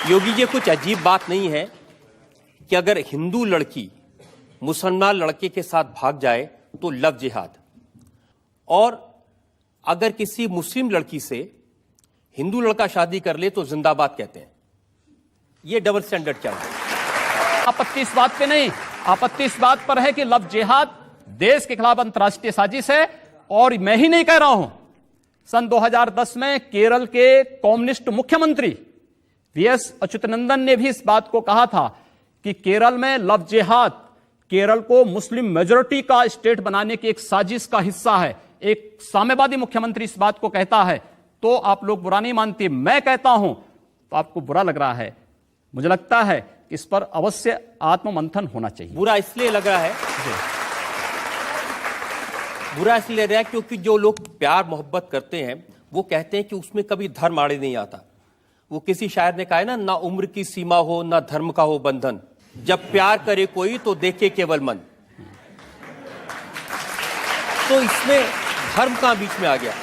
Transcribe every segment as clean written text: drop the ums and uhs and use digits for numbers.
योगी जी, कुछ अजीब बात नहीं है कि अगर हिंदू लड़की मुसलमान लड़के के साथ भाग जाए तो लव जिहाद, और अगर किसी मुस्लिम लड़की से हिंदू लड़का शादी कर ले तो जिंदाबाद कहते हैं। ये डबल स्टैंडर्ड क्या है? आपत्ति इस बात पे नहीं, आपत्ति इस बात पर है कि लव जिहाद देश के खिलाफ अंतर्राष्ट्रीय साजिश है। और मैं ही नहीं कह रहा हूं, सन 2010 में केरल के कम्युनिस्ट मुख्यमंत्री वीएस अच्युतानंदन ने भी इस बात को कहा था कि केरल में लव जिहाद केरल को मुस्लिम मेजॉरिटी का स्टेट बनाने की एक साजिश का हिस्सा है। एक साम्यवादी मुख्यमंत्री इस बात को कहता है तो आप लोग बुरा नहीं मानते, मैं कहता हूं तो आपको बुरा लग रहा है। मुझे लगता है कि इस पर अवश्य आत्ममंथन होना चाहिए। बुरा इसलिए लग रहा है, बुरा इसलिए लग रहा है क्योंकि जो लोग प्यार मोहब्बत करते हैं वो कहते हैं कि उसमें कभी धर्म आड़े नहीं आता। वो किसी शायर ने कहा है ना उम्र की सीमा हो ना धर्म का हो बंधन, जब प्यार करे कोई तो देखे केवल मन। तो इसमें धर्म कहां बीच में आ गया?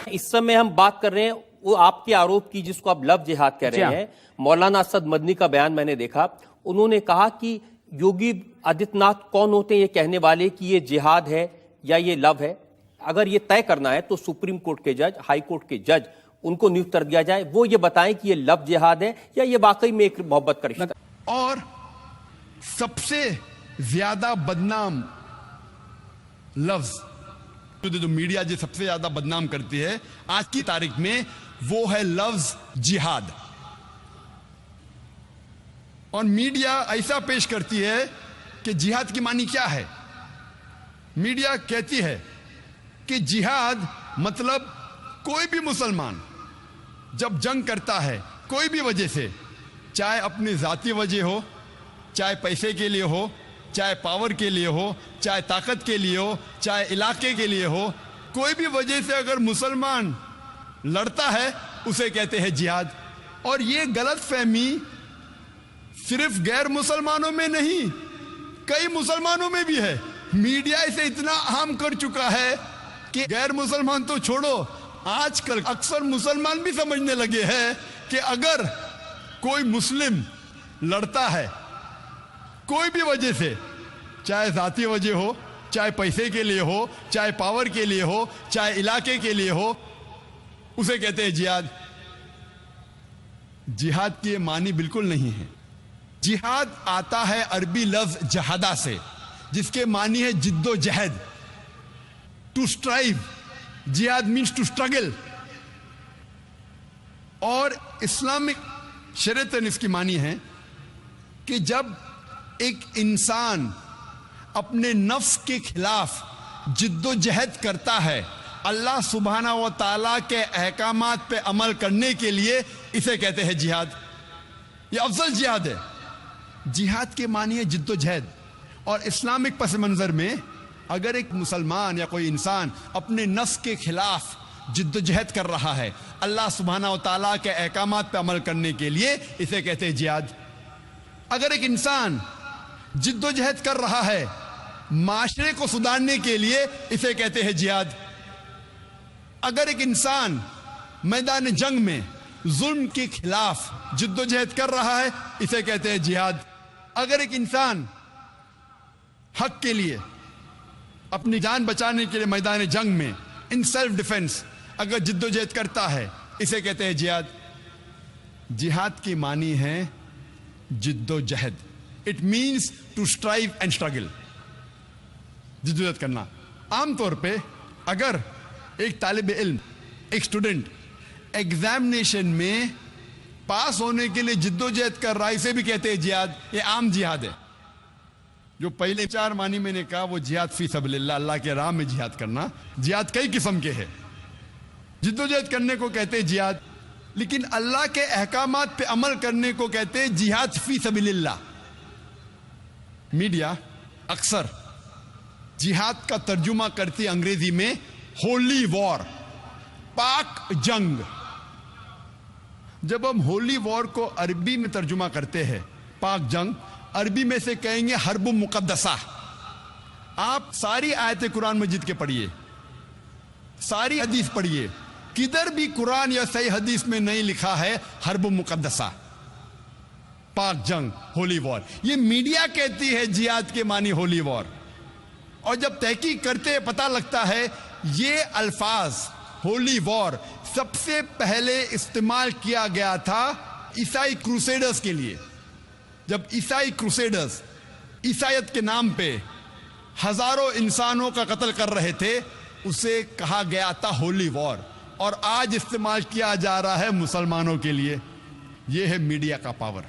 इस समय हम बात कर रहे हैं वो आपके आरोप की जिसको आप लव जिहाद कह रहे हैं। मौलाना असद मदनी का बयान मैंने देखा, उन्होंने कहा कि योगी आदित्यनाथ कौन होते हैं ये कहने वाले कि ये जिहाद है या ये लव है। अगर ये तय करना है तो सुप्रीम कोर्ट के जज, हाई कोर्ट के जज, उनको नियुक्त कर दिया जाए, वो ये बताएं कि ये लव जिहाद है या ये वाकई में एक मोहब्बत का रिश्ता। और सबसे ज्यादा बदनाम लफ्ज जो मीडिया जो सबसे ज्यादा बदनाम करती है आज की तारीख में, वो है लफ्ज जिहाद। और मीडिया ऐसा पेश करती है कि जिहाद की मानी क्या है। मीडिया कहती है कि जिहाद मतलब कोई भी मुसलमान जब जंग करता है कोई भी वजह से, चाहे अपनी जाती वजह हो, चाहे पैसे के लिए हो, चाहे पावर के लिए हो, चाहे ताकत के लिए हो, चाहे इलाके के लिए हो, कोई भी वजह से अगर मुसलमान लड़ता है उसे कहते हैं जिहाद। और ये गलत फहमी सिर्फ गैर मुसलमानों में नहीं, कई मुसलमानों में भी है। मीडिया इसे इतना आम कर चुका है कि गैर मुसलमान तो छोड़ो, आजकल अक्सर मुसलमान भी समझने लगे हैं कि अगर कोई मुस्लिम लड़ता है कोई भी वजह से, चाहे जाती वजह हो, चाहे पैसे के लिए हो, चाहे पावर के लिए हो, चाहे इलाके के लिए हो, उसे कहते हैं जिहाद। जिहाद की मानी बिल्कुल नहीं है। जिहाद आता है अरबी लफ्ज जहादा से, जिसके मानी है जिद्दोजहद, टू स्ट्राइव। जिहाद मीन्स टू स्ट्रगल। और इस्लामिक शरीयत इसकी मानी है कि जब एक इंसान अपने नफ्स के खिलाफ जिद्दोजहद करता है अल्लाह सुब्हाना व ताला के अहकामात पे अमल करने के लिए, इसे कहते हैं जिहाद। ये अफजल जिहाद है। जिहाद के मानी है जिद्दोजहद। और इस्लामिक पस मंजर में अगर एक मुसलमान या कोई इंसान अपने नफ्स के खिलाफ जिद्दोजहद कर रहा है अल्लाह सुब्हाना व ताला के अहकामात पे अमल करने के लिए, इसे कहते हैं जिहाद। अगर एक इंसान जिद्दोजहद कर रहा है माशरे को सुधारने के लिए, इसे कहते हैं जिहाद। अगर एक इंसान मैदान जंग में जुल्म के खिलाफ जिद्दोजहद कर रहा है, इसे कहते हैं जिहाद। अगर एक इंसान हक के लिए, अपनी जान बचाने के लिए मैदान जंग में इन सेल्फ डिफेंस अगर जिद्दोजहद करता है, इसे कहते हैं जिहाद। जिहाद की मानी है जिद्दोजहद। It means to strive and struggle, जिद्दोजहद करना। आमतौर पे अगर एक तालिब इल्म, एक स्टूडेंट एग्जामिनेशन में पास होने के लिए जिद्दोजहद कर रहा है, इसे भी कहते हैं जिहाद। ये आम जिहाद है। जो पहले 4 मानी मैंने कहा वो जिहाद फी सबलिल्लाह, अल्लाह के राह में जिहाद करना। जिहाद कई किस्म के हैं। जिद्दोजहद करने को कहते हैं जिहाद, लेकिन अल्लाह के अहकामात पे अमल करने को कहते हैं जिहाद फी सबलिल्लाह। मीडिया अक्सर जिहाद का तर्जुमा करती है अंग्रेजी में होली वॉर, पाक जंग। जब हम होली वॉर को अरबी में तर्जुमा करते हैं पाक जंग, अरबी में से कहेंगे हर्ब मुकद्दसा। आप सारी आयतें कुरान मजीद के पढ़िए, सारी हदीस पढ़िए, किधर भी कुरान या सही हदीस में नहीं लिखा है हर्ब मुकद्दसा। पाक जंग, होली वॉर। ये मीडिया कहती है जिहाद के मानी होली वॉर, और जब तहकीक करते पता लगता है ये अल्फाज होली वॉर सबसे पहले इस्तेमाल किया गया था ईसाई क्रूसेडर्स के लिए। जब ईसाई क्रूसेडर्स ईसाईयत के नाम पे हजारों इंसानों का कत्ल कर रहे थे, उसे कहा गया था होली वॉर, और आज इस्तेमाल किया जा रहा है मुसलमानों के लिए। यह है मीडिया का पावर।